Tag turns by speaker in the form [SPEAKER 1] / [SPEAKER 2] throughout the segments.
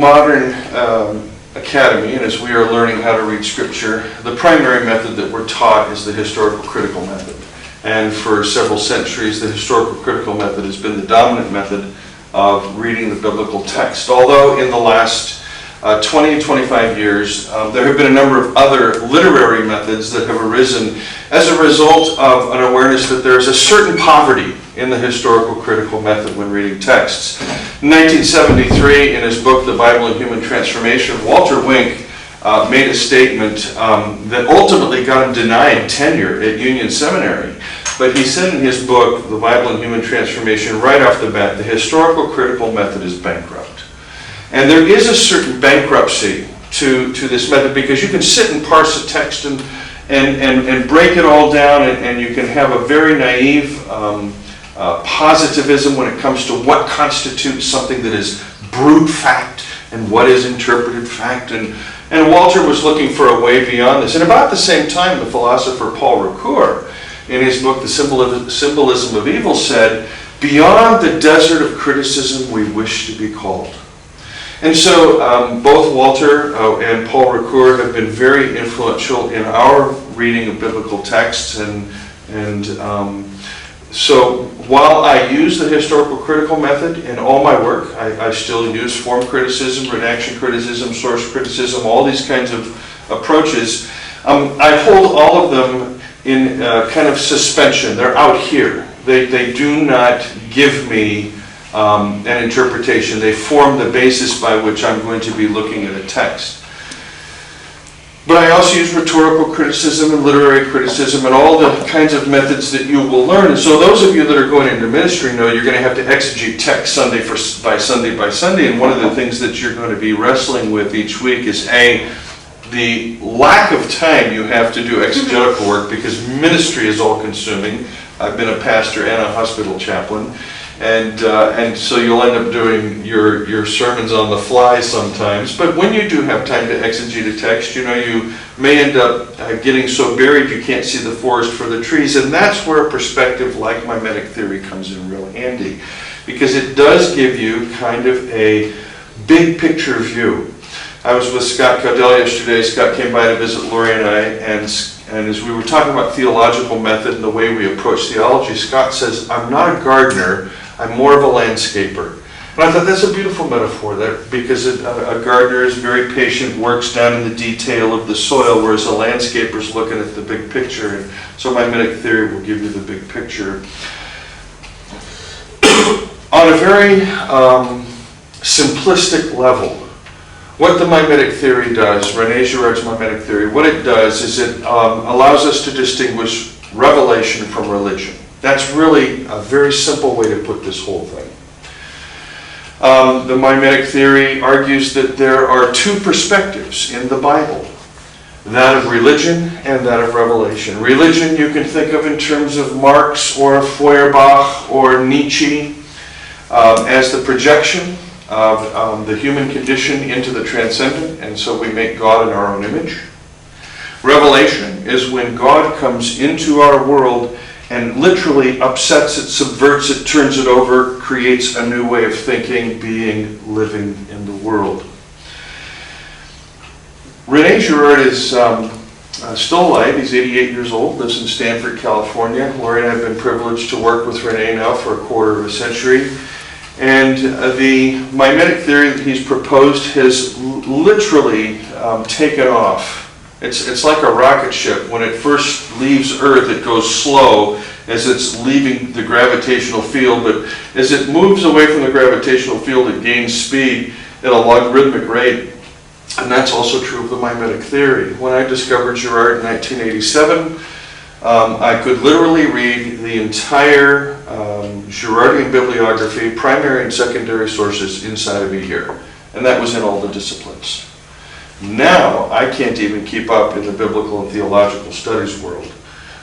[SPEAKER 1] modern academy, and as we are learning how to read Scripture, the primary method that we're taught is the historical critical method. And for several centuries, the historical critical method has been the dominant method of reading the biblical text. Although in the last 20 and 25 years, there have been a number of other literary methods that have arisen as a result of an awareness that there is a certain poverty in the historical critical method when reading texts. In 1973, in his book, The Bible and Human Transformation, Walter Wink made a statement that ultimately got him denied tenure at Union Seminary. But he said in his book, The Bible and Human Transformation, right off the bat, the historical critical method is bankrupt. And there is a certain bankruptcy to this method, because you can sit and parse a text and break it all down, and you can have a very naive positivism when it comes to what constitutes something that is brute fact and what is interpreted fact. And Walter was looking for a way beyond this. And about the same time, the philosopher Paul Ricoeur, in his book, The Symbolism of Evil, said, "Beyond the desert of criticism we wish to be called." And so both Walter and Paul Ricoeur have been very influential in our reading of biblical texts. So while I use the historical critical method in all my work, I still use form criticism, redaction criticism, source criticism, all these kinds of approaches. I hold all of them in kind of suspension. They're out here. They do not give me an interpretation. They form the basis by which I'm going to be looking at a text. But I also use rhetorical criticism and literary criticism and all the kinds of methods that you will learn. And so those of you that are going into ministry know you're going to have to exegete text Sunday by Sunday by Sunday. And one of the things that you're going to be wrestling with each week is the lack of time you have to do exegetical work, because ministry is all-consuming. I've been a pastor and a hospital chaplain. And so you'll end up doing your sermons on the fly sometimes. But when you do have time to exegete a text, you may end up getting so buried you can't see the forest for the trees. And that's where a perspective like mimetic theory comes in real handy, because it does give you kind of a big picture view. I was with Scott Caudell yesterday. Scott came by to visit Lori and I, and as we were talking about theological method and the way we approach theology, Scott says, "I'm not a gardener, I'm more of a landscaper." And I thought that's a beautiful metaphor there, because a gardener is very patient, works down in the detail of the soil, whereas a landscaper is looking at the big picture. And so mimetic theory will give you the big picture. On a very simplistic level, what the mimetic theory does, René Girard's mimetic theory, what it does is it allows us to distinguish revelation from religion. That's really a very simple way to put this whole thing. The mimetic theory argues that there are two perspectives in the Bible, that of religion and that of revelation. Religion you can think of in terms of Marx or Feuerbach or Nietzsche as the projection of the human condition into the transcendent, and so we make God in our own image. Revelation is when God comes into our world and literally upsets it, subverts it, turns it over, creates a new way of thinking, being, living in the world. René Girard is still alive. He's 88 years old, lives in Stanford, California. Lori and I have been privileged to work with René now for a quarter of a century. And the mimetic theory that he's proposed has literally taken off. It's like a rocket ship. When it first leaves Earth, it goes slow as it's leaving the gravitational field, but as it moves away from the gravitational field, it gains speed at a logarithmic rate. And that's also true of the mimetic theory. When I discovered Girard in 1987, I could literally read the entire Girardian bibliography, primary and secondary sources, inside of a year. And that was in all the disciplines. Now, I can't even keep up in the biblical and theological studies world,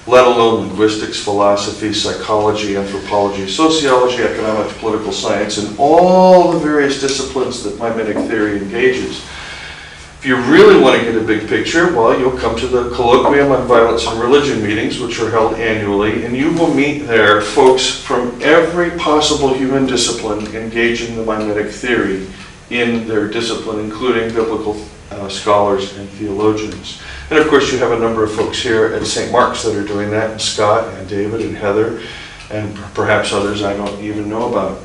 [SPEAKER 1] let alone linguistics, philosophy, psychology, anthropology, sociology, economics, political science, and all the various disciplines that mimetic theory engages. If you really want to get a big picture, well, you'll come to the Colloquium on Violence and Religion meetings, which are held annually, and you will meet there folks from every possible human discipline engaging the mimetic theory in their discipline, including biblical scholars and theologians. And of course you have a number of folks here at St. Mark's that are doing that, and Scott and David and Heather, and perhaps others I don't even know about.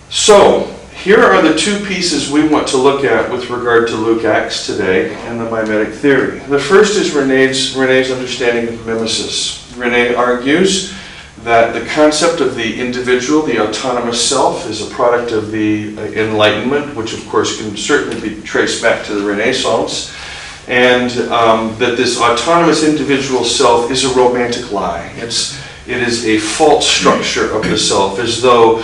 [SPEAKER 1] So, here are the two pieces we want to look at with regard to Luke Acts today and the mimetic theory. The first is René's understanding of mimesis. René argues that the concept of the individual, the autonomous self, is a product of the Enlightenment, which of course can certainly be traced back to the Renaissance, and that this autonomous individual self is a romantic lie. It is a false structure of the self, as though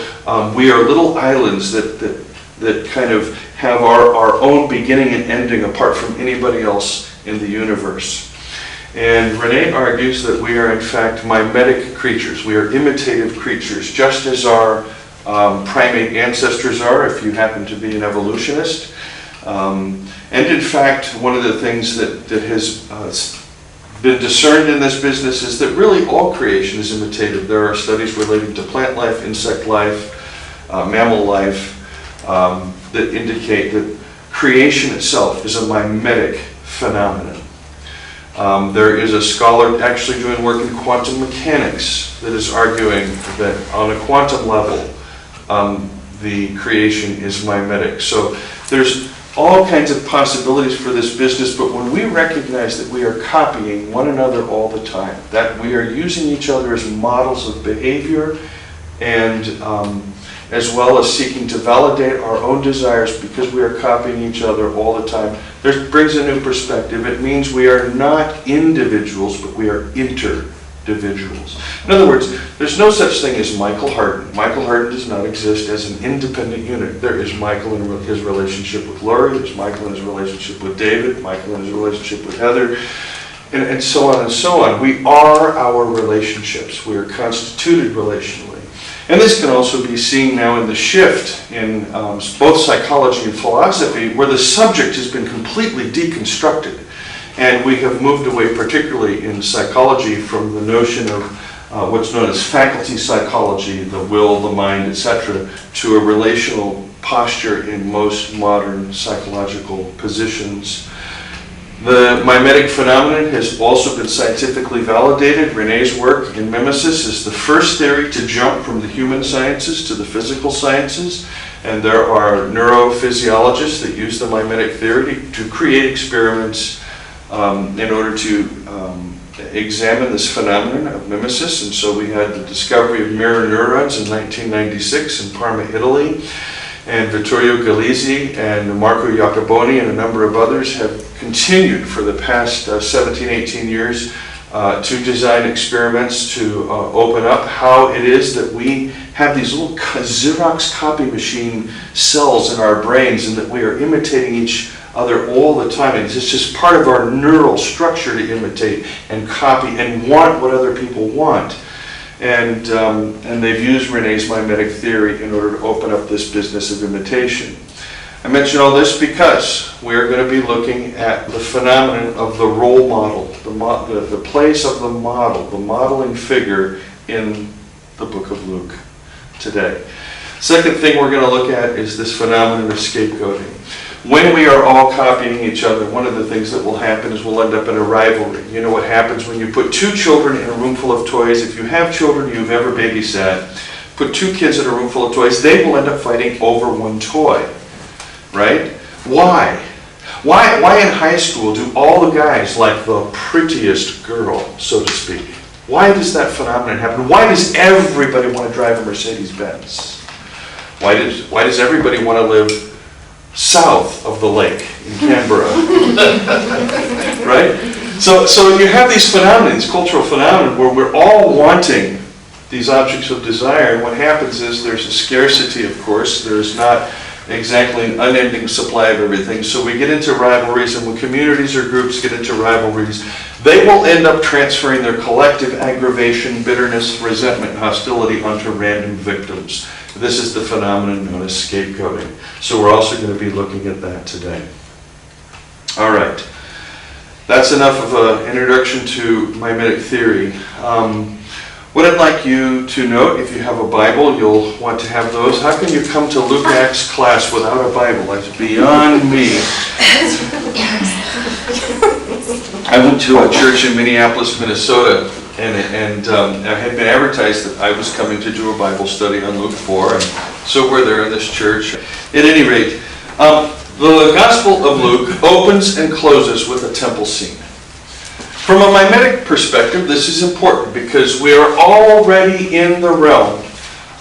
[SPEAKER 1] we are little islands that kind of have our own beginning and ending apart from anybody else in the universe. And René argues that we are in fact mimetic creatures. We are imitative creatures, just as our primate ancestors are, if you happen to be an evolutionist. And in fact, one of the things that has been discerned in this business is that really all creation is imitative. There are studies relating to plant life, insect life, mammal life, that indicate that creation itself is a mimetic phenomenon. There is a scholar actually doing work in quantum mechanics that is arguing that on a quantum level, the creation is mimetic. So there's all kinds of possibilities for this business, but when we recognize that we are copying one another all the time, that we are using each other as models of behavior, and as well as seeking to validate our own desires because we are copying each other all the time, this brings a new perspective. It means we are not individuals, but we are individuals. In other words, there's no such thing as Michael Hardin. Michael Hardin does not exist as an independent unit. There is Michael in his relationship with Lori, there's Michael in his relationship with David, Michael in his relationship with Heather, and so on and so on. We are our relationships. We are constituted relationally. And this can also be seen now in the shift in both psychology and philosophy, where the subject has been completely deconstructed. And we have moved away, particularly in psychology, from the notion of what's known as faculty psychology, the will, the mind, etc., to a relational posture in most modern psychological positions. The mimetic phenomenon has also been scientifically validated. René's work in mimesis is the first theory to jump from the human sciences to the physical sciences. And there are neurophysiologists that use the mimetic theory to create experiments in order to examine this phenomenon of mimesis. And so we had the discovery of mirror neurons in 1996 in Parma, Italy. And Vittorio Galizzi and Marco Iacoboni and a number of others have continued for the past 17, 18 years to design experiments to open up how it is that we have these little Xerox copy machine cells in our brains, and that we are imitating each other all the time. And it's just part of our neural structure to imitate and copy and want what other people want. And they've used René's mimetic theory in order to open up this business of imitation. I mention all this because we're going to be looking at the phenomenon of the role model, the place of the model, the modeling figure in the book of Luke today. Second thing we're going to look at is this phenomenon of scapegoating. When we are all copying each other, one of the things that will happen is we'll end up in a rivalry. You know what happens when you put two children in a room full of toys? If you have children you've ever babysat, put two kids in a room full of toys, they will end up fighting over one toy, right? Why? Why in high school do all the guys like the prettiest girl, so to speak? Why does that phenomenon happen? Why does everybody want to drive a Mercedes-Benz? Why does everybody want to live south of the lake in Canberra? Right? So you have these phenomena, these cultural phenomena, where we're all wanting these objects of desire, and what happens is there's a scarcity, of course. There's not exactly an unending supply of everything, so we get into rivalries, and when communities or groups get into rivalries, they will end up transferring their collective aggravation, bitterness, resentment, and hostility onto random victims. This is the phenomenon known as scapegoating. So we're also going to be looking at that today. All right. That's enough of an introduction to mimetic theory. What I'd like you to note, if you have a Bible, you'll want to have those. How can you come to Luke Acts class without a Bible? That's beyond me. I went to a church in Minneapolis, Minnesota, and I had been advertised that I was coming to do a Bible study on Luke 4, and so we're there in this church. At any rate, the Gospel of Luke opens and closes with a temple scene. From a mimetic perspective, this is important because we are already in the realm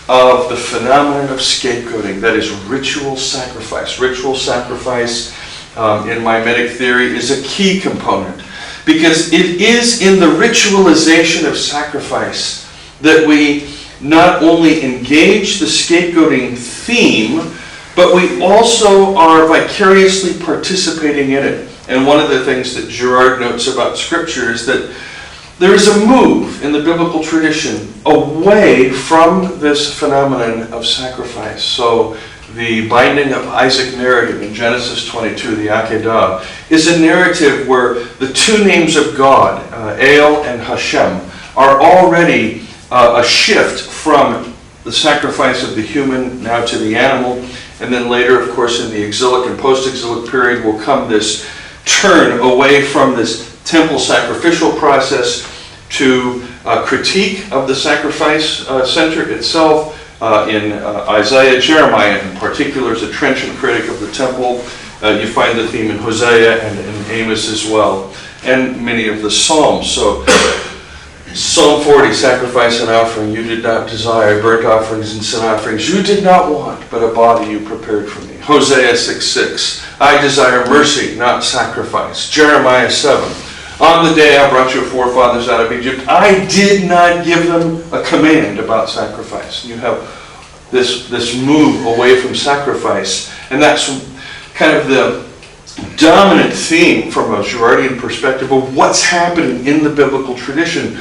[SPEAKER 1] of the phenomenon of scapegoating, that is ritual sacrifice. Ritual sacrifice in mimetic theory is a key component because it is in the ritualization of sacrifice that we not only engage the scapegoating theme, but we also are vicariously participating in it. And one of the things that Girard notes about Scripture is that there is a move in the biblical tradition away from this phenomenon of sacrifice. So the binding of Isaac narrative in Genesis 22, the Akedah, is a narrative where the two names of God, El and Hashem, are already a shift from the sacrifice of the human now to the animal. And then later, of course, in the exilic and post-exilic period will come this turn away from this temple sacrificial process to critique of the sacrifice center itself. In Isaiah, Jeremiah in particular is a trenchant critic of the temple. You find the theme in Hosea and in Amos as well, and many of the Psalms. So Psalm 40, sacrifice and offering you did not desire, burnt offerings and sin offerings you did not want, but a body you prepared for me. Hosea 6:6, I desire mercy, not sacrifice. Jeremiah 7, on the day I brought your forefathers out of Egypt, I did not give them a command about sacrifice. You have this move away from sacrifice, and that's kind of the dominant theme from a Girardian perspective of what's happening in the biblical tradition.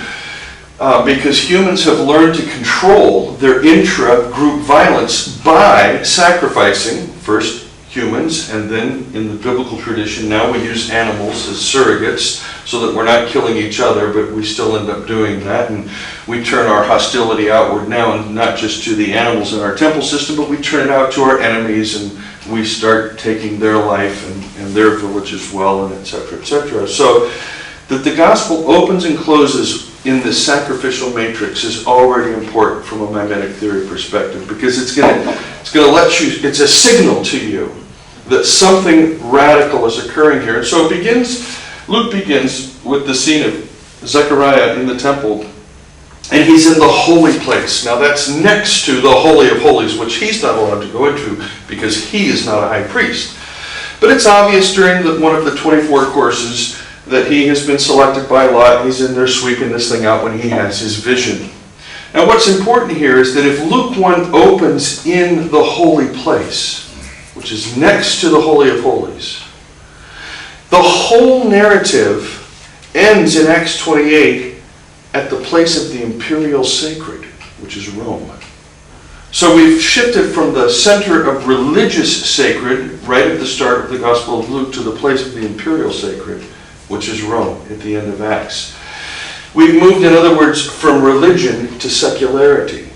[SPEAKER 1] Because humans have learned to control their intra-group violence by sacrificing first humans, and then in the biblical tradition now we use animals as surrogates so that we're not killing each other, but we still end up doing that, and we turn our hostility outward now, and not just to the animals in our temple system, but we turn it out to our enemies, and we start taking their life and their village as well, and etc., etc. So that the gospel opens and closes in this sacrificial matrix is already important from a mimetic theory perspective, because it's going to let you, it's a signal to you that something radical is occurring here. And so it begins, Luke begins with the scene of Zechariah in the temple, and he's in the holy place. Now that's next to the Holy of Holies, which he's not allowed to go into because he is not a high priest. But it's obvious during one of the 24 courses that he has been selected by lot. He's in there sweeping this thing out when he has his vision. Now what's important here is that if Luke 1 opens in the holy place, which is next to the Holy of Holies, the whole narrative ends in Acts 28 at the place of the imperial sacred, which is Rome. So we've shifted from the center of religious sacred right at the start of the Gospel of Luke to the place of the imperial sacred, which is Rome at the end of Acts. We've moved, in other words, from religion to secularity.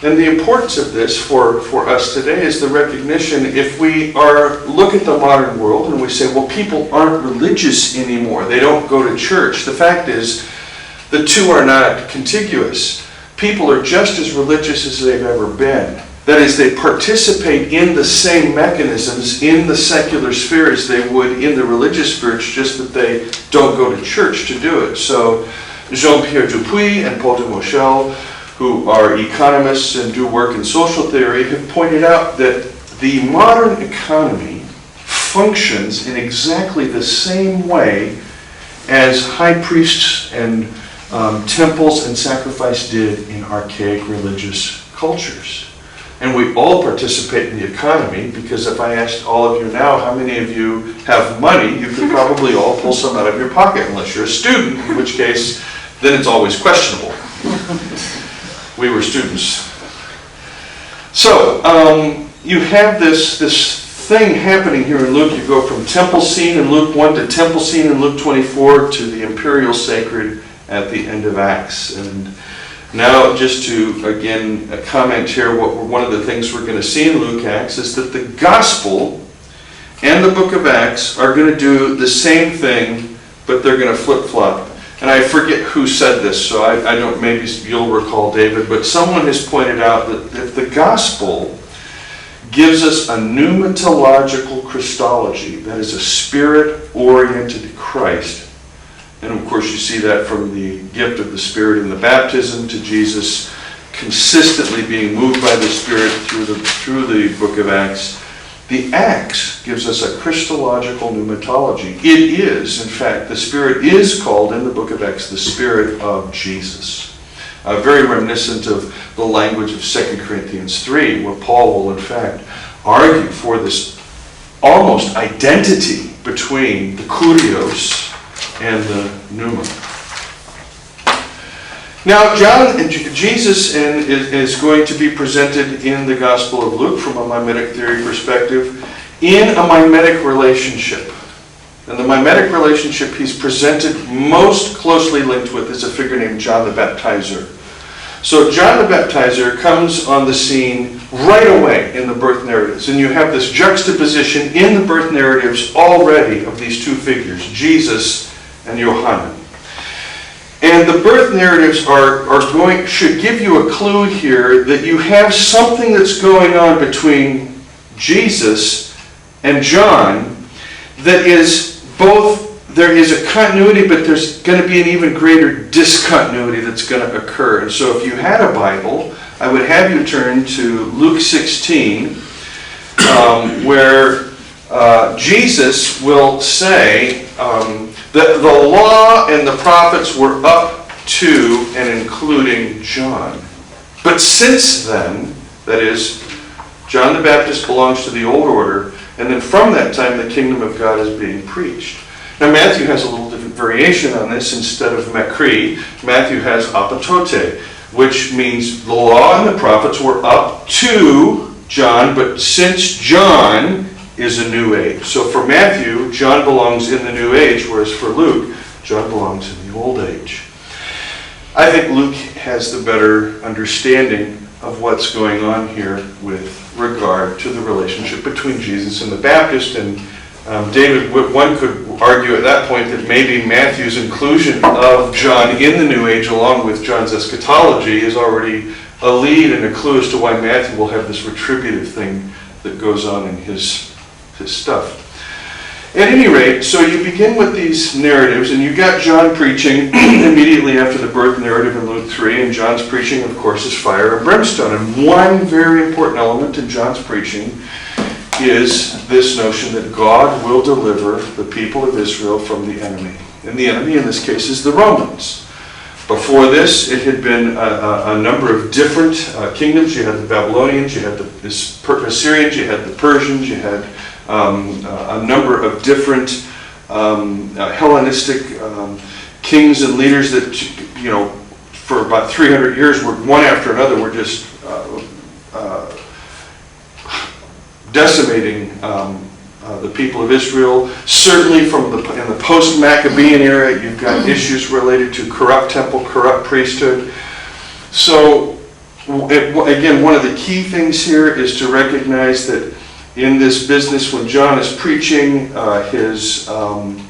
[SPEAKER 1] And the importance of this for us today is the recognition, if we look at the modern world and we say, well, people aren't religious anymore, they don't go to church. The fact is, the two are not contiguous. People are just as religious as they've ever been. That is, they participate in the same mechanisms in the secular sphere as they would in the religious sphere, it's just that they don't go to church to do it. So Jean-Pierre Dupuy and Paul Dumochel, who are economists and do work in social theory, have pointed out that the modern economy functions in exactly the same way as high priests and temples and sacrifice did in archaic religious cultures. And we all participate in the economy, because if I asked all of you now, how many of you have money, you could probably all pull some out of your pocket, unless you're a student, in which case, then it's always questionable. We were students. So, you have this thing happening here in Luke. You go from temple scene in Luke 1 to temple scene in Luke 24 to the imperial sacred at the end of Acts. And Now, just to, again, comment here, one of the things we're going to see in Luke Acts is that the Gospel and the book of Acts are going to do the same thing, but they're going to flip-flop. And I forget who said this, so I don't, maybe you'll recall, David, but someone has pointed out that if the Gospel gives us a pneumatological Christology, that is a spirit-oriented Christ, and of course you see that from the gift of the Spirit in the baptism to Jesus consistently being moved by the Spirit through the book of Acts. The Acts gives us a Christological pneumatology. It is, in fact, the Spirit is called in the book of Acts the Spirit of Jesus. Very reminiscent of the language of 2 Corinthians 3, where Paul will, in fact, argue for this almost identity between the kurios and the pneuma. Now, Jesus is going to be presented in the Gospel of Luke from a mimetic theory perspective in a mimetic relationship. And the mimetic relationship he's presented most closely linked with is a figure named John the Baptizer. So John the Baptizer comes on the scene right away in the birth narratives. And you have this juxtaposition in the birth narratives already of these two figures, Jesus and Johanna. And the birth narratives should give you a clue here that you have something that's going on between Jesus and John that is both, there is a continuity, but there's going to be an even greater discontinuity that's going to occur. And so if you had a Bible, I would have you turn to Luke 16, where Jesus will say that the law and the prophets were up to and including John. But since then, that is, John the Baptist belongs to the old order, and then from that time the kingdom of God is being preached. Now Matthew has a little different variation on this. Instead of makri, Matthew has apatote, which means the law and the prophets were up to John, but since John is a new age. So for Matthew, John belongs in the new age, whereas for Luke, John belongs in the old age. I think Luke has the better understanding of what's going on here with regard to the relationship between Jesus and the Baptist. And David, one could argue at that point that maybe Matthew's inclusion of John in the new age along with John's eschatology is already a lead and a clue as to why Matthew will have this retributive thing that goes on in his stuff. At any rate, so you begin with these narratives, and you got John preaching immediately after the birth narrative in Luke 3, and John's preaching, of course, is fire and brimstone. And one very important element in John's preaching is this notion that God will deliver the people of Israel from the enemy. And the enemy in this case is the Romans. Before this, it had been a number of different kingdoms. You had the Babylonians, you had the Assyrians, you had the Persians, you had a number of different Hellenistic kings and leaders that, for about 300 years, were one after another, were just decimating the people of Israel. Certainly in the post-Maccabean era, you've got issues related to corrupt temple, corrupt priesthood. So, again, one of the key things here is to recognize that in this business, when John is preaching, God is going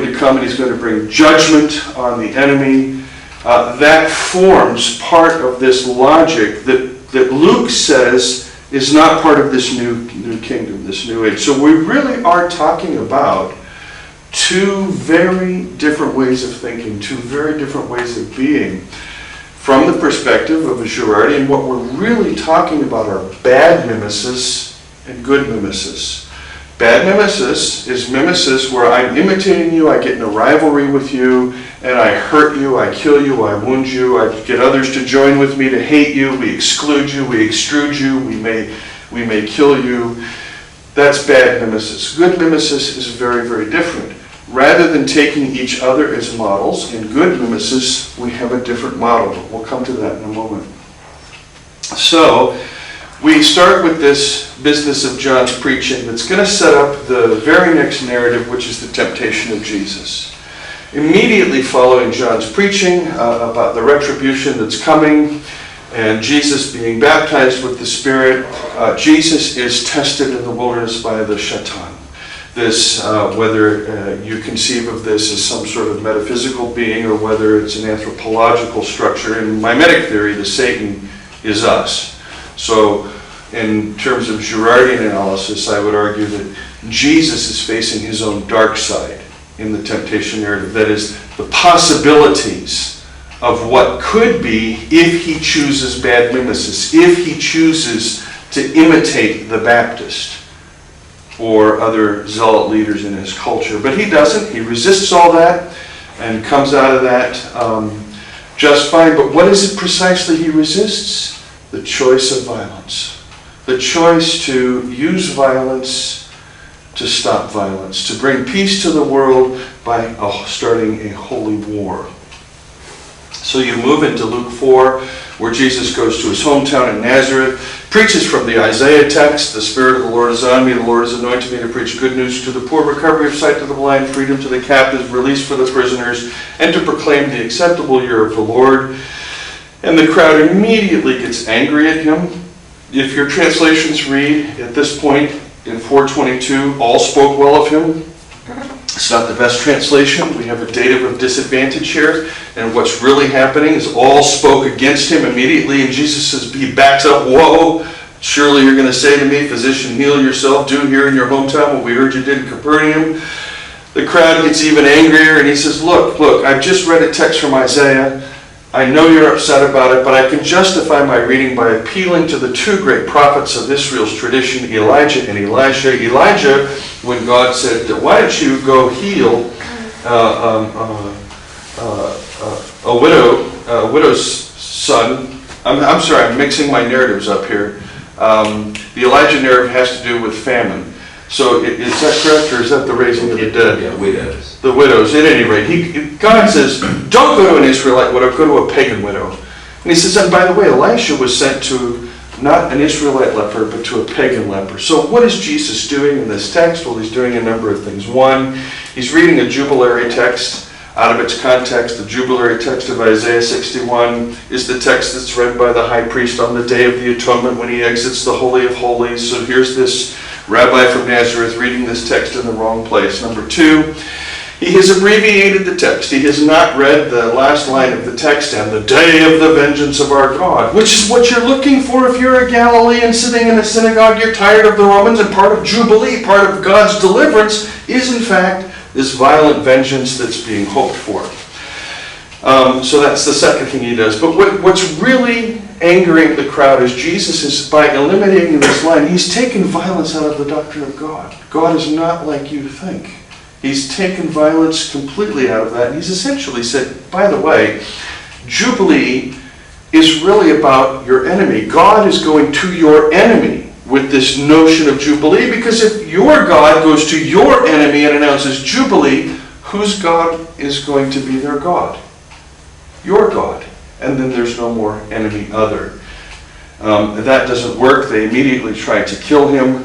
[SPEAKER 1] to come and he's going to bring judgment on the enemy. That forms part of this logic that Luke says is not part of this new kingdom, this new age. So we really are talking about two very different ways of thinking, two very different ways of being. From the perspective of a Girardian, what we're really talking about are bad mimesis and good mimesis. Bad mimesis is mimesis where I'm imitating you, I get in a rivalry with you, and I hurt you, I kill you, I wound you, I get others to join with me to hate you, we exclude you, we extrude you, we may kill you. That's bad mimesis. Good mimesis is very, very different. Rather than taking each other as models, in good mimesis, we have a different model. But we'll come to that in a moment. So, we start with this business of John's preaching that's going to set up the very next narrative, which is the temptation of Jesus. Immediately following John's preaching about the retribution that's coming and Jesus being baptized with the Spirit, Jesus is tested in the wilderness by the Shaitan. This, whether you conceive of this as some sort of metaphysical being or whether it's an anthropological structure, in mimetic theory, the Satan is us. So in terms of Girardian analysis, I would argue that Jesus is facing his own dark side in the temptation narrative. That is, the possibilities of what could be if he chooses bad mimesis, if he chooses to imitate the Baptist or other zealot leaders in his culture. But he doesn't. He resists all that and comes out of that just fine. But what is it precisely he resists? The choice of violence. The choice to use violence to stop violence, to bring peace to the world by starting a holy war. So you move into Luke 4, where Jesus goes to his hometown in Nazareth, preaches from the Isaiah text, "The Spirit of the Lord is on me, the Lord has anointed me to preach good news to the poor, recovery of sight to the blind, freedom to the captives, release for the prisoners, and to proclaim the acceptable year of the Lord." And the crowd immediately gets angry at him. If your translations read at this point in 4:22, all spoke well of him. It's not the best translation. We have a dative of disadvantage here. And what's really happening is all spoke against him immediately. And Jesus says, he backs up, "Whoa, surely you're going to say to me, 'Physician, heal yourself, do here in your hometown what we heard you did in Capernaum.'" The crowd gets even angrier and he says, look, I've just read a text from Isaiah. I know you're upset about it, but I can justify my reading by appealing to the two great prophets of Israel's tradition, Elijah and Elisha. Elijah, when God said, "Why don't you go heal a widow's son?" I'm sorry, I'm mixing my narratives up here. The Elijah narrative has to do with famine. So is that correct, or is that the raising of the dead?
[SPEAKER 2] Yeah, widows.
[SPEAKER 1] The widows, at any rate. God says, don't go to an Israelite widow, go to a pagan widow. And he says, and by the way, Elisha was sent to not an Israelite leper, but to a pagan leper. So what is Jesus doing in this text? Well, he's doing a number of things. One, he's reading a jubilary text out of its context. The jubilary text of Isaiah 61 is the text that's read by the high priest on the Day of the Atonement when he exits the Holy of Holies. So here's this rabbi from Nazareth reading this text in the wrong place. Number two, he has abbreviated the text. He has not read the last line of the text, "and the day of the vengeance of our God," which is what you're looking for if you're a Galilean sitting in a synagogue. You're tired of the Romans, and part of Jubilee, part of God's deliverance, is in fact this violent vengeance that's being hoped for. So that's the second thing he does. But what's really angering the crowd is Jesus is, by eliminating this line, he's taken violence out of the doctrine of God. God is not like you think. He's taken violence completely out of that. And he's essentially said, by the way, Jubilee is really about your enemy. God is going to your enemy with this notion of Jubilee, because if your God goes to your enemy and announces Jubilee, whose God is going to be their God? Your God. And then there's no more enemy other. That doesn't work. They immediately tried to kill him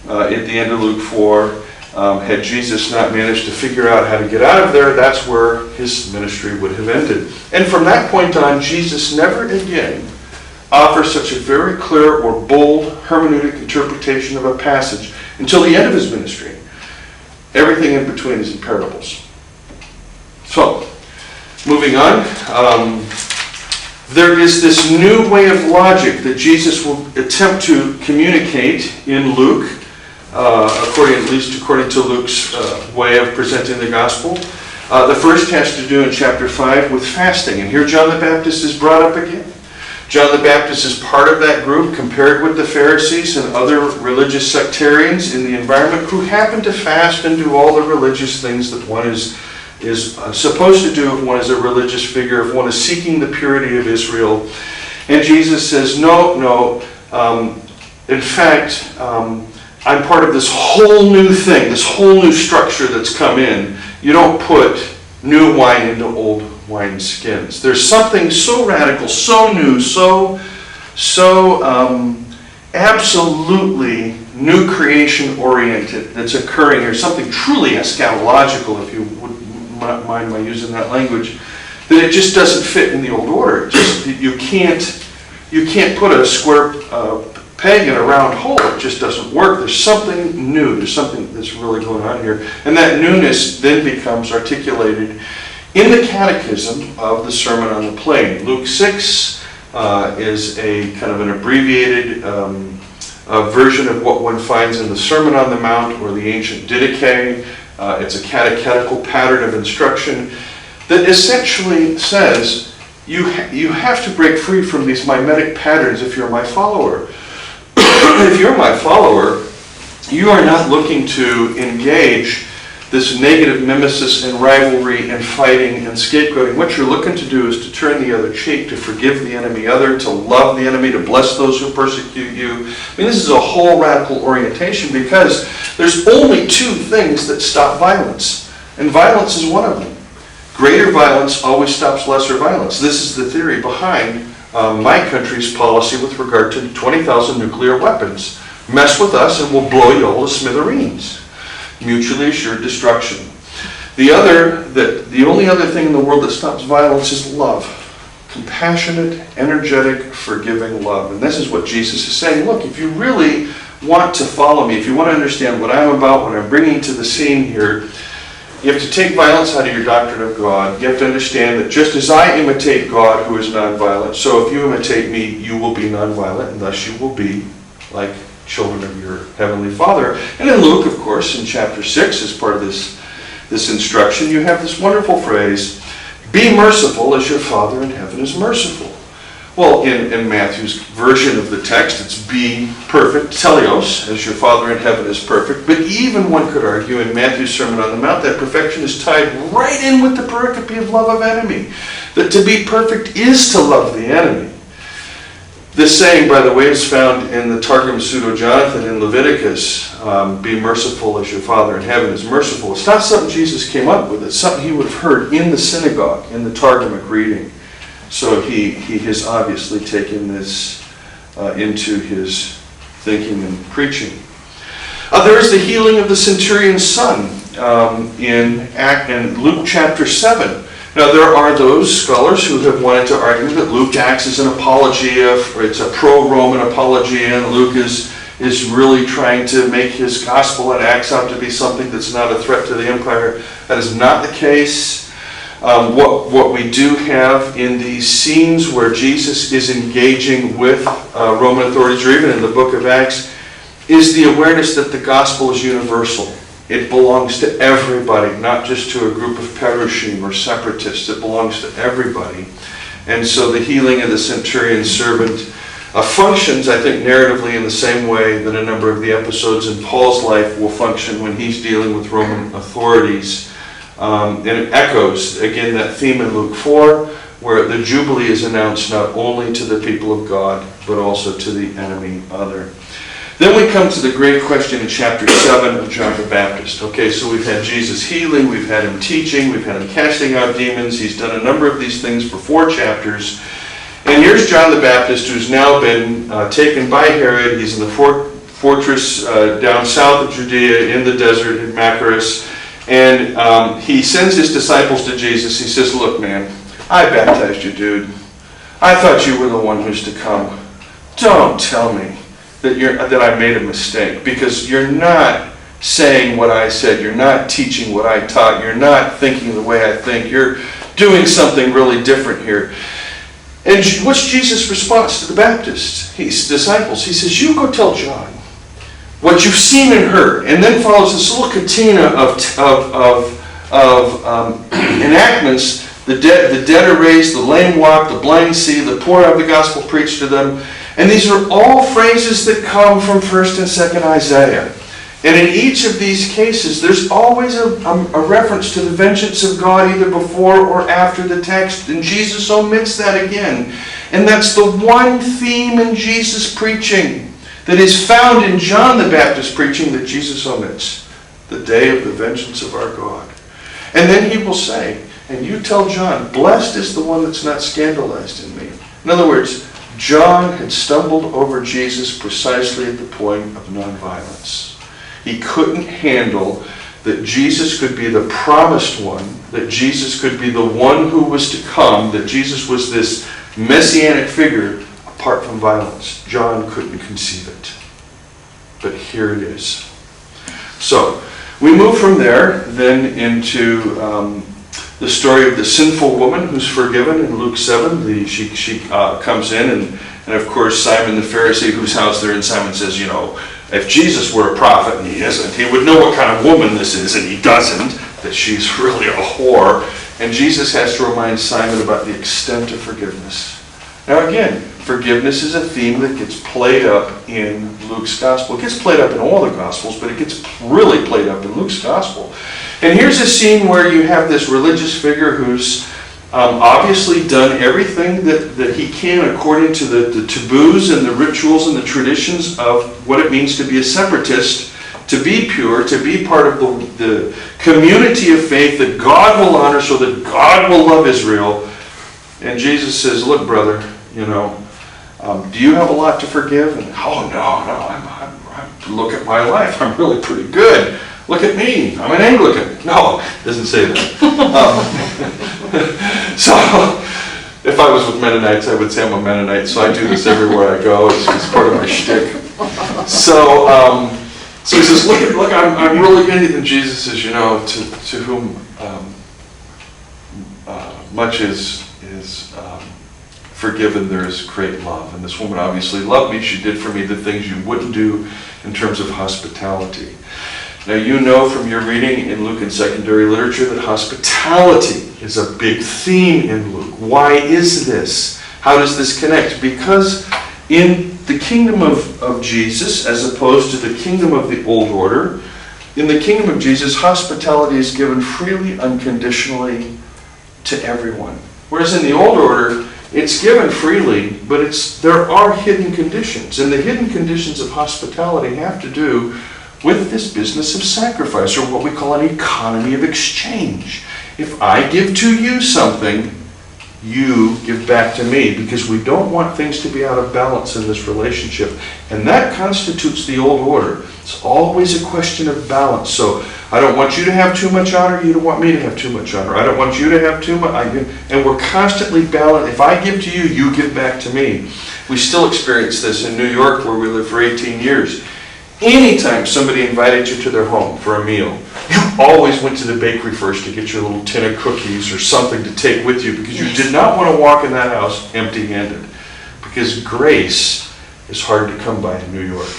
[SPEAKER 1] at the end of Luke 4. Had Jesus not managed to figure out how to get out of there, that's where his ministry would have ended. And from that point on, Jesus never again offers such a very clear or bold hermeneutic interpretation of a passage until the end of his ministry. Everything in between is in parables. So, moving on, there is this new way of logic that Jesus will attempt to communicate in Luke, at least according to Luke's way of presenting the gospel. The first has to do in chapter 5 with fasting. And here John the Baptist is brought up again. John the Baptist is part of that group compared with the Pharisees and other religious sectarians in the environment who happen to fast and do all the religious things that one is supposed to do if one is a religious figure, if one is seeking the purity of Israel. And Jesus says, no. In fact, I'm part of this whole new thing, this whole new structure that's come in. You don't put new wine into old wine skins. There's something so radical, so new, so absolutely new creation oriented that's occurring here. Something truly eschatological, if you would mind my using that language, that it just doesn't fit in the old order. You can't put a square peg in a round hole. It just doesn't work. There's something new. There's something that's really going on here. And that newness then becomes articulated in the catechism of the Sermon on the Plain. Luke 6 is a kind of an abbreviated version of what one finds in the Sermon on the Mount or the ancient Didache. It's a catechetical pattern of instruction that essentially says you have to break free from these mimetic patterns if you're my follower. If you're my follower, you are not looking to engage this negative mimesis and rivalry and fighting and scapegoating. What you're looking to do is to turn the other cheek, to forgive the enemy other, to love the enemy, to bless those who persecute you. I mean, this is a whole radical orientation because there's only two things that stop violence, and violence is one of them. Greater violence always stops lesser violence. This is the theory behind my country's policy with regard to 20,000 nuclear weapons. Mess with us and we'll blow you all to smithereens. Mutually assured destruction. The only other thing in the world that stops violence is love. Compassionate, energetic, forgiving love. And this is what Jesus is saying. Look, if you really want to follow me, if you want to understand what I'm about, what I'm bringing to the scene here, you have to take violence out of your doctrine of God. You have to understand that just as I imitate God, who is nonviolent, so if you imitate me, you will be nonviolent, and thus you will be like children of your heavenly Father. And in Luke, of course, in chapter 6, as part of this instruction, you have this wonderful phrase, be merciful as your Father in heaven is merciful. Well, in Matthew's version of the text, it's be perfect, teleos, as your Father in heaven is perfect. But even one could argue in Matthew's Sermon on the Mount that perfection is tied right in with the pericope of love of enemy. That to be perfect is to love the enemy. This saying, by the way, is found in the Targum Pseudo-Jonathan in Leviticus, be merciful as your Father in heaven is merciful. It's not something Jesus came up with. It's something he would have heard in the synagogue, in the Targumic reading. So he has obviously taken this into his thinking and preaching. There is the healing of the centurion's son in Luke chapter 7. Now there are those scholars who have wanted to argue that Luke acts as an apologia, or it's a pro-Roman apologia, and Luke is really trying to make his gospel and Acts out to be something that's not a threat to the empire. That is not the case. What we do have in these scenes where Jesus is engaging with Roman authorities, or even in the book of Acts, is the awareness that the gospel is universal. It belongs to everybody, not just to a group of Perushim or separatists. It belongs to everybody. And so the healing of the centurion's servant functions, I think, narratively in the same way that a number of the episodes in Paul's life will function when he's dealing with Roman authorities. And it echoes, again, that theme in Luke 4, where the Jubilee is announced not only to the people of God, but also to the enemy other. Then we come to the great question in chapter 7 of John the Baptist. Okay, so we've had Jesus healing, we've had him teaching, we've had him casting out demons. He's done a number of these things for 4 chapters. And here's John the Baptist, who's now been taken by Herod. He's in the fortress down south of Judea in the desert in Machaerus. And he sends his disciples to Jesus. He says, look, man, I baptized you, dude. I thought you were the one who's to come. Don't tell me that I made a mistake, because you're not saying what I said. You're not teaching what I taught. You're not thinking the way I think. You're doing something really different here. And what's Jesus' response to the Baptist, his disciples? He says, you go tell John what you've seen and heard. And then follows this little catena of enactments. The dead are raised, the lame walk, the blind see, the poor have the gospel preached to them. And these are all phrases that come from 1st and 2nd Isaiah. And in each of these cases, there's always a reference to the vengeance of God either before or after the text. And Jesus omits that again. And that's the one theme in Jesus' preaching that is found in John the Baptist preaching that Jesus omits. The day of the vengeance of our God. And then he will say, and you tell John, blessed is the one that's not scandalized in me. In other words, John had stumbled over Jesus precisely at the point of nonviolence. He couldn't handle that Jesus could be the promised one, that Jesus could be the one who was to come, that Jesus was this messianic figure apart from violence. John couldn't conceive it. But here it is. So, we move from there then into the story of the sinful woman who's forgiven in Luke 7. She comes in, and of course Simon the Pharisee, whose house they're in, Simon says, if Jesus were a prophet, and he isn't, he would know what kind of woman this is, and he doesn't, that she's really a whore. And Jesus has to remind Simon about the extent of forgiveness. Now again, forgiveness is a theme that gets played up in Luke's gospel. It gets played up in all the gospels, but it gets really played up in Luke's gospel. And here's a scene where you have this religious figure who's obviously done everything that he can according to the taboos and the rituals and the traditions of what it means to be a separatist, to be pure, to be part of the community of faith that God will honor so that God will love Israel. And Jesus says, look, brother, do you have a lot to forgive? And, no, look at my life. I'm really pretty good. Look at me. I'm an Anglican. No, it doesn't say that. So, if I was with Mennonites, I would say I'm a Mennonite, so I do this everywhere I go. It's part of my shtick. So he says, look, I'm really good. And Jesus says, to whom much is forgiven, there is great love. And this woman obviously loved me. She did for me the things you wouldn't do in terms of hospitality. Now you know from your reading in Luke and secondary literature that hospitality is a big theme in Luke. Why is this? How does this connect? Because in the kingdom of Jesus, as opposed to the kingdom of the old order, in the kingdom of Jesus, hospitality is given freely, unconditionally to everyone. Whereas in the old order, it's given freely, but there are hidden conditions. And the hidden conditions of hospitality have to do with this business of sacrifice, or what we call an economy of exchange. If I give to you something, you give back to me, because we don't want things to be out of balance in this relationship. And that constitutes the old order. It's always a question of balance. So I don't want you to have too much honor, you don't want me to have too much honor. I don't want you to have too much, and we're constantly balanced. If I give to you, you give back to me. We still experience this in New York, where we lived for 18 years. Anytime somebody invited you to their home for a meal, you always went to the bakery first to get your little tin of cookies or something to take with you, because you did not want to walk in that house empty-handed. Because grace is hard to come by in New York.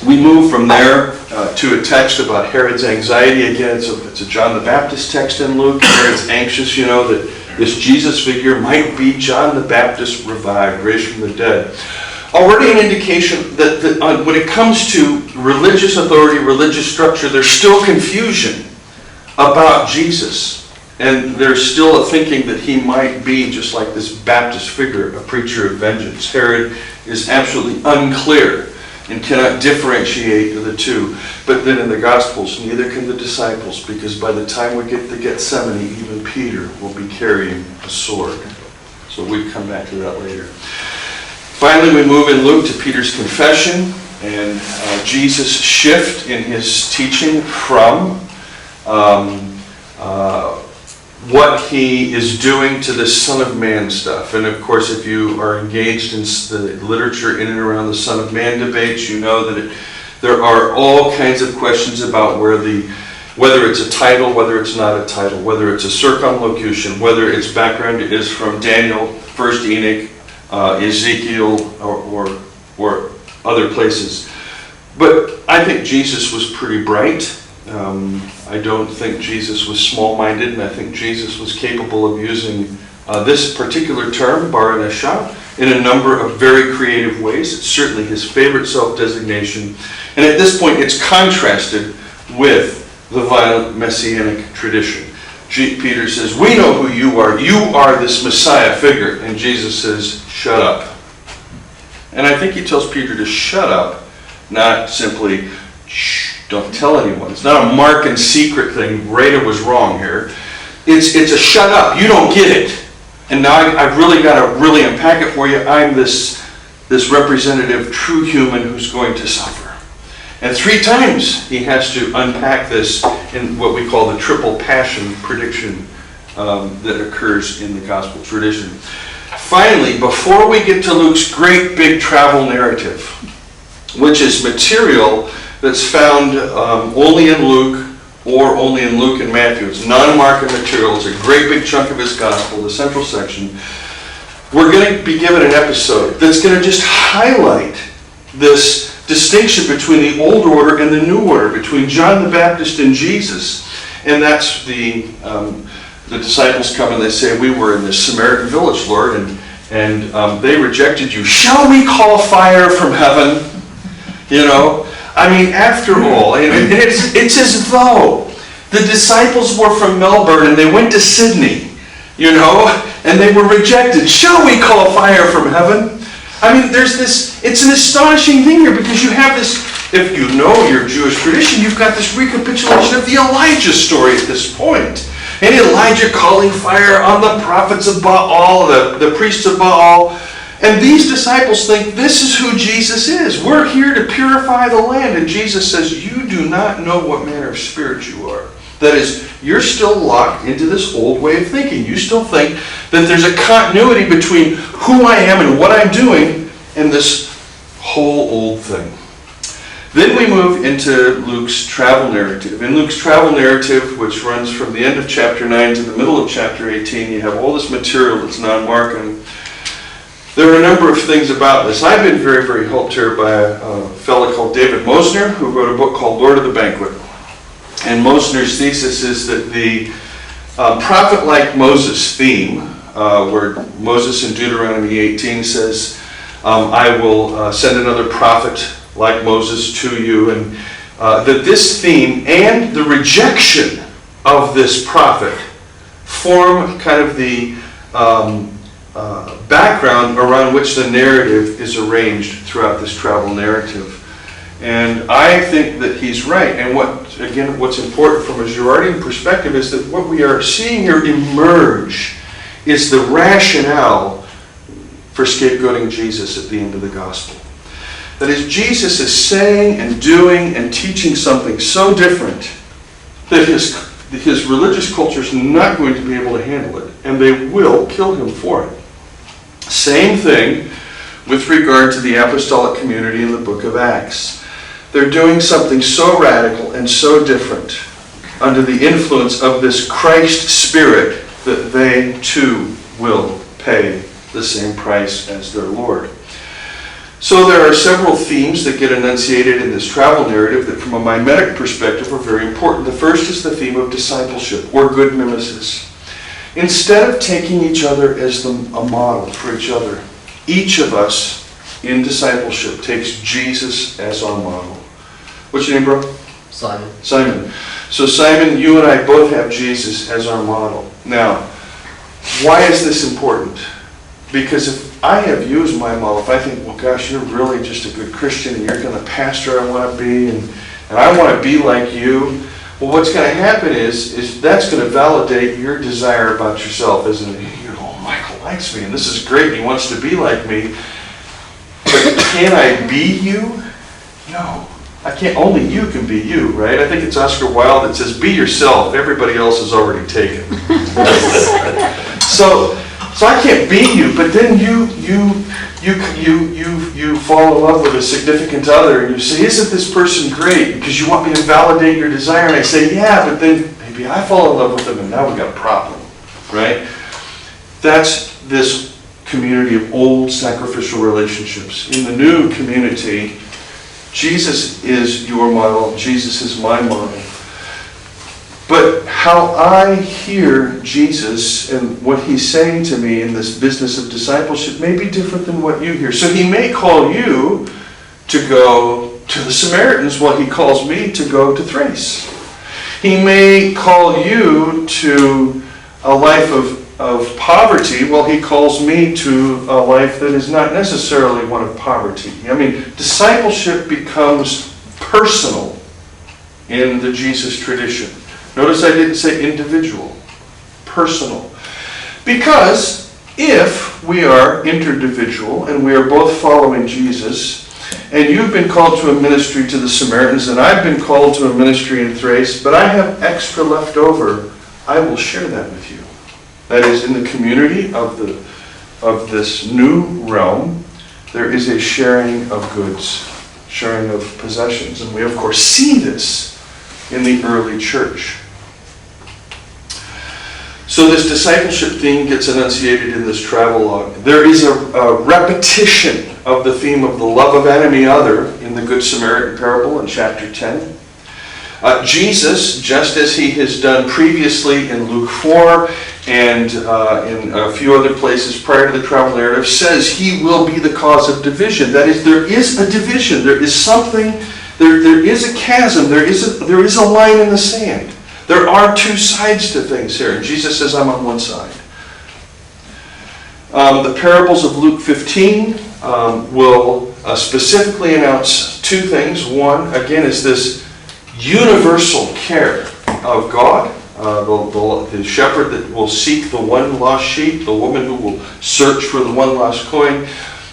[SPEAKER 1] We move from there to a text about Herod's anxiety. Again, it's a John the Baptist text in Luke. Herod's anxious, that this Jesus figure might be John the Baptist revived, raised from the dead. Already an indication that when it comes to religious authority, religious structure, there's still confusion about Jesus. And there's still a thinking that he might be, just like this Baptist figure, a preacher of vengeance. Herod is absolutely unclear and cannot differentiate the two. But then in the Gospels, neither can the disciples, because by the time we get to Gethsemane, even Peter will be carrying a sword. So we come back to that later. Finally, we move in Luke to Peter's confession and Jesus' shift in his teaching from what he is doing to this Son of Man stuff. And of course, if you are engaged in the literature in and around the Son of Man debates, you know that there are all kinds of questions about whether it's a title, whether it's not a title, whether it's a circumlocution, whether its background is from Daniel, 1 Enoch, Ezekiel, or other places. But I think Jesus was pretty bright. I don't think Jesus was small-minded, and I think Jesus was capable of using this particular term, bar nesha, in a number of very creative ways. It's certainly his favorite self-designation. And at this point, it's contrasted with the violent messianic tradition. Peter says, we know who you are. You are this Messiah figure. And Jesus says, shut up. And I think he tells Peter to shut up, not simply, shh, don't tell anyone. It's not a mark and secret thing. Rita was wrong here. It's a shut up. You don't get it. And now I've really got to really unpack it for you. I'm this this representative true human who's going to suffer. And 3 times he has to unpack this in what we call the triple passion prediction that occurs in the gospel tradition. Finally, before we get to Luke's great big travel narrative, which is material that's found only in Luke or only in Luke and Matthew. It's non-Markan material. It's a great big chunk of his gospel, the central section. We're going to be given an episode that's going to just highlight this distinction between the old order and the new order, between John the Baptist and Jesus. And that's the disciples come and they say, we were in this Samaritan village, Lord, and they rejected you. Shall we call fire from heaven? You know? I mean, after all, and it's as though the disciples were from Melbourne and they went to Sydney, you know, and they were rejected. Shall we call fire from heaven? I mean, there's this, it's an astonishing thing here because you have this, if you know your Jewish tradition, you've got this recapitulation of the Elijah story at this point. And Elijah calling fire on the prophets of Baal, the priests of Baal. And these disciples think this is who Jesus is. We're here to purify the land. And Jesus says, you do not know what manner of spirit you are. That is, you're still locked into this old way of thinking. You still think that there's a continuity between who I am and what I'm doing and this whole old thing. Then we move into Luke's travel narrative. In Luke's travel narrative, which runs from the end of chapter 9 to the middle of chapter 18, you have all this material that's non-Markan. There are a number of things about this. I've been very, very helped here by a fellow called David Mosner, who wrote a book called Lord of the Banquet. And Mosner's thesis is that the prophet-like Moses theme, where Moses in Deuteronomy 18 says, I will send another prophet like Moses to you, and that this theme and the rejection of this prophet form kind of the background around which the narrative is arranged throughout this travel narrative. And I think that he's right. And what's important from a Girardian perspective is that what we are seeing here emerge is the rationale for scapegoating Jesus at the end of the gospel. That is, Jesus is saying and doing and teaching something so different that his religious culture is not going to be able to handle it, and they will kill him for it. Same thing with regard to the apostolic community in the book of Acts. They're doing something so radical and so different under the influence of this Christ spirit that they too will pay the same price as their Lord. So there are several themes that get enunciated in this travel narrative that from a mimetic perspective are very important. The first is the theme of discipleship, or good mimesis. Instead of taking each other as a model for each other, each of us in discipleship takes Jesus as our model. What's your name, bro?
[SPEAKER 2] Simon.
[SPEAKER 1] Simon. So Simon, you and I both have Jesus as our model. Now, why is this important? Because if I have you as my model, if I think, well, gosh, you're really just a good Christian and you're the pastor I want to be, and I want to be like you, well, what's going to happen is that's going to validate your desire about yourself, isn't it? Oh, Michael likes me, and this is great, and he wants to be like me. But can I be you? No. I can't. Only you can be you, right? I think it's Oscar Wilde that says, be yourself. Everybody else is already taken. So I can't be you, but then you fall in love with a significant other and you say, isn't this person great? Because you want me to validate your desire. And I say, yeah, but then maybe I fall in love with them and now we've got a problem, right? That's this community of old sacrificial relationships. In the new community, Jesus is your model, Jesus is my model. But how I hear Jesus and what he's saying to me in this business of discipleship may be different than what you hear. So he may call you to go to the Samaritans while he calls me to go to Thrace. He may call you to a life of poverty while he calls me to a life that is not necessarily one of poverty. I mean, discipleship becomes personal in the Jesus tradition. Notice I didn't say individual, personal. Because if we are interdividual, and we are both following Jesus, and you've been called to a ministry to the Samaritans, and I've been called to a ministry in Thrace, but I have extra left over, I will share that with you. That is, in the community of this new realm, there is a sharing of goods, sharing of possessions. And we, of course, see this in the early church. So this discipleship theme gets enunciated in this travelogue. There is a repetition of the theme of the love of enemy other in the Good Samaritan parable in chapter 10. Jesus, just as he has done previously in Luke 4 and in a few other places prior to the travel narrative, says he will be the cause of division. That is, there is a division. There is something, there is a chasm. There is a line in the sand. There are two sides to things here. And Jesus says, I'm on one side. The parables of Luke 15 will specifically announce two things. One, again, is this universal care of God, the shepherd that will seek the one lost sheep, the woman who will search for the one lost coin,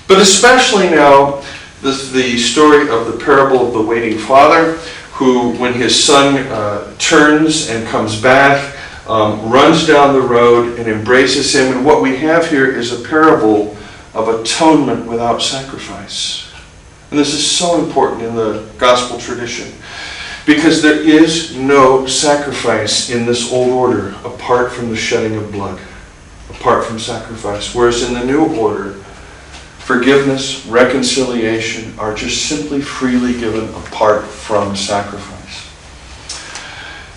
[SPEAKER 1] but especially now the story of the parable of the waiting father, who, when his son turns and comes back, runs down the road and embraces him. And what we have here is a parable of atonement without sacrifice. And this is so important in the gospel tradition, because there is no sacrifice in this old order apart from the shedding of blood, apart from sacrifice. Whereas in the new order, forgiveness, reconciliation are just simply freely given apart from sacrifice.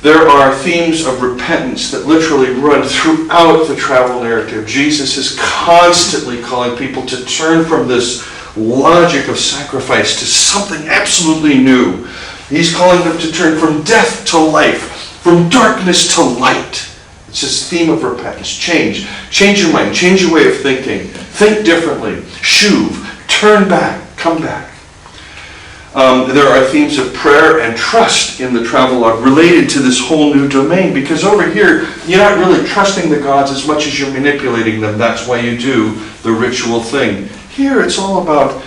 [SPEAKER 1] There are themes of repentance that literally run throughout the travel narrative. Jesus is constantly calling people to turn from this logic of sacrifice to something absolutely new. He's calling them to turn from death to life, from darkness to light. It's this theme of repentance. Change. Change your mind. Change your way of thinking. Think differently. Shuv. Turn back. Come back. There are themes of prayer and trust in the travelogue related to this whole new domain, because over here, you're not really trusting the gods as much as you're manipulating them. That's why you do the ritual thing. Here, it's all about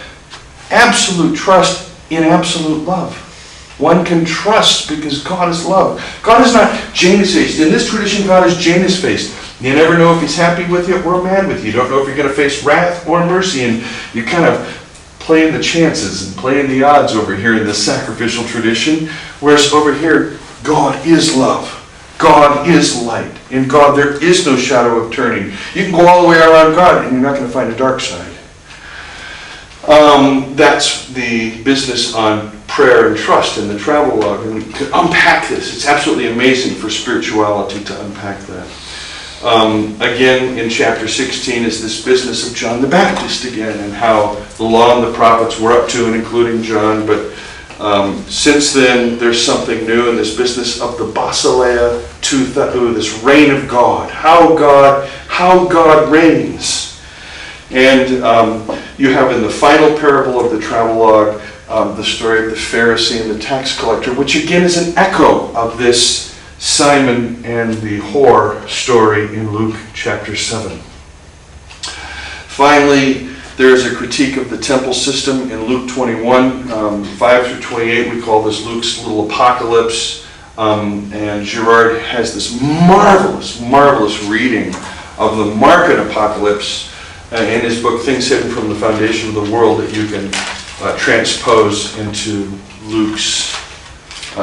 [SPEAKER 1] absolute trust in absolute love. One can trust because God is love. God is not Janus-faced. In this tradition, God is Janus-faced. You never know if he's happy with you or mad with you. You don't know if you're going to face wrath or mercy. And you kind of playing the chances and playing the odds over here in the sacrificial tradition. Whereas over here, God is love. God is light. In God, there is no shadow of turning. You can go all the way around God and you're not going to find a dark side. That's the business on prayer and trust in the travelogue. And we could unpack this. It's absolutely amazing for spirituality to unpack that. Again, in chapter 16 is this business of John the Baptist again, and how the law and the prophets were up to and including John. But since then, there's something new in this business of the basileia to this reign of God. How God reigns. And you have in the final parable of the travelogue the story of the Pharisee and the tax collector, which again is an echo of this Simon and the whore story in Luke chapter 7. Finally, there is a critique of the temple system in Luke 21, 5 through 28. We call this Luke's little apocalypse. And Girard has this marvelous reading of the market apocalypse in his book, Things Hidden from the Foundation of the World, that you can transpose into Luke's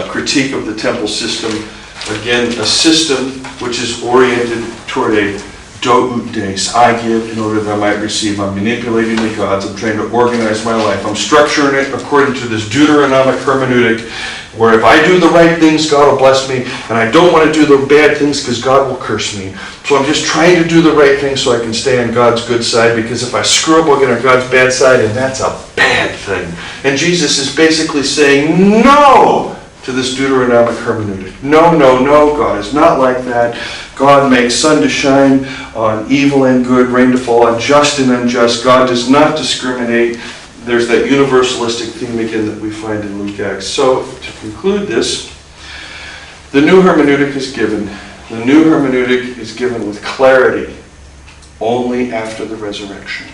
[SPEAKER 1] critique of the temple system. Again, a system which is oriented toward a do ut des. I give in order that I might receive. I'm manipulating the gods. I'm trying to organize my life. I'm structuring it according to this Deuteronomic hermeneutic, where if I do the right things, God will bless me, and I don't want to do the bad things because God will curse me. So I'm just trying to do the right thing so I can stay on God's good side, because if I screw up, I'll get on God's bad side, and that's a bad thing. And Jesus is basically saying no to this Deuteronomic hermeneutic. No, God is not like that. God makes sun to shine on evil and good, rain to fall on just and unjust. God does not discriminate. There's that universalistic theme again that we find in Luke Acts. So, to conclude this, the new hermeneutic is given. The new hermeneutic is given with clarity only after the resurrection.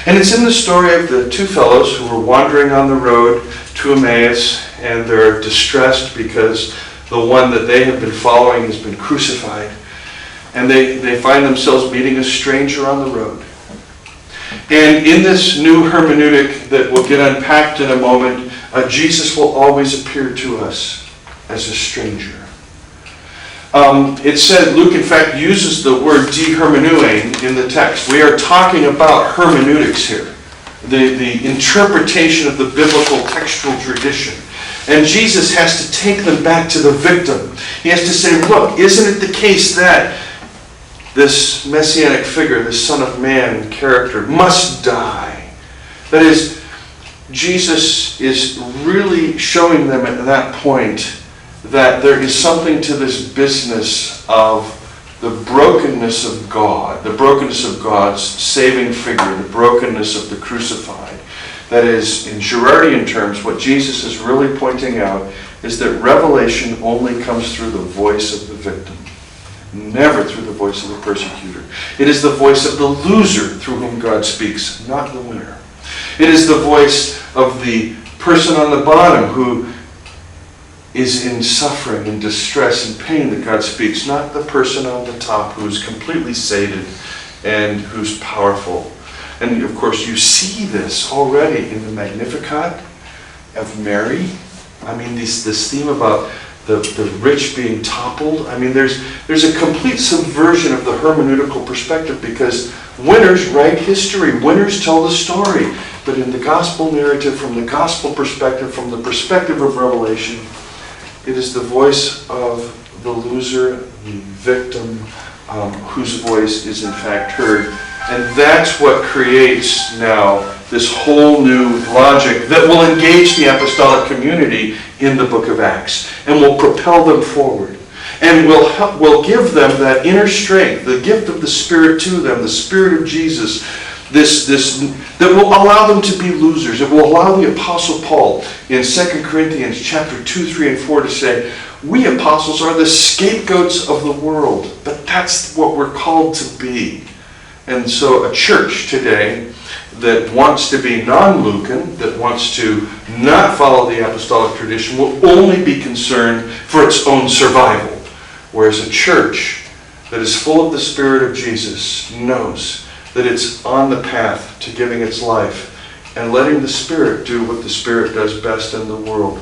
[SPEAKER 1] And it's in the story of the two fellows who were wandering on the road to Emmaus, and they're distressed because the one that they have been following has been crucified. And they find themselves meeting a stranger on the road. And in this new hermeneutic that will get unpacked in a moment, Jesus will always appear to us as a stranger. It said, Luke in fact uses the word de-hermeneuing in the text. We are talking about hermeneutics here, the interpretation of the biblical textual tradition. And Jesus has to take them back to the victim. He has to say, look, isn't it the case that this messianic figure, this Son of Man character, must die? That is, Jesus is really showing them at that point that there is something to this business of the brokenness of God, the brokenness of God's saving figure, the brokenness of the crucified. That is, in Girardian terms, what Jesus is really pointing out is that revelation only comes through the voice of the victim, never through the voice of the persecutor. It is the voice of the loser through whom God speaks, not the winner. It is the voice of the person on the bottom who is in suffering and distress and pain that God speaks, not the person on the top who is completely sated and who's powerful. And of course you see this already in the Magnificat of Mary. I mean, this theme about the rich being toppled. I mean, there's a complete subversion of the hermeneutical perspective, because winners write history, winners tell the story. But in the gospel narrative, from the gospel perspective, from the perspective of Revelation, it is the voice of the loser, the victim, whose voice is in fact heard. And that's what creates now this whole new logic that will engage the apostolic community in the book of Acts and will propel them forward and will give them that inner strength, the gift of the Spirit to them, the Spirit of Jesus, this that will allow them to be losers. It will allow the Apostle Paul in 2 Corinthians chapter 2, 3, and 4 to say, we apostles are the scapegoats of the world, but that's what we're called to be. And so a church today that wants to be non-Lucan, that wants to not follow the apostolic tradition, will only be concerned for its own survival. Whereas a church that is full of the Spirit of Jesus knows that it's on the path to giving its life and letting the Spirit do what the Spirit does best in the world,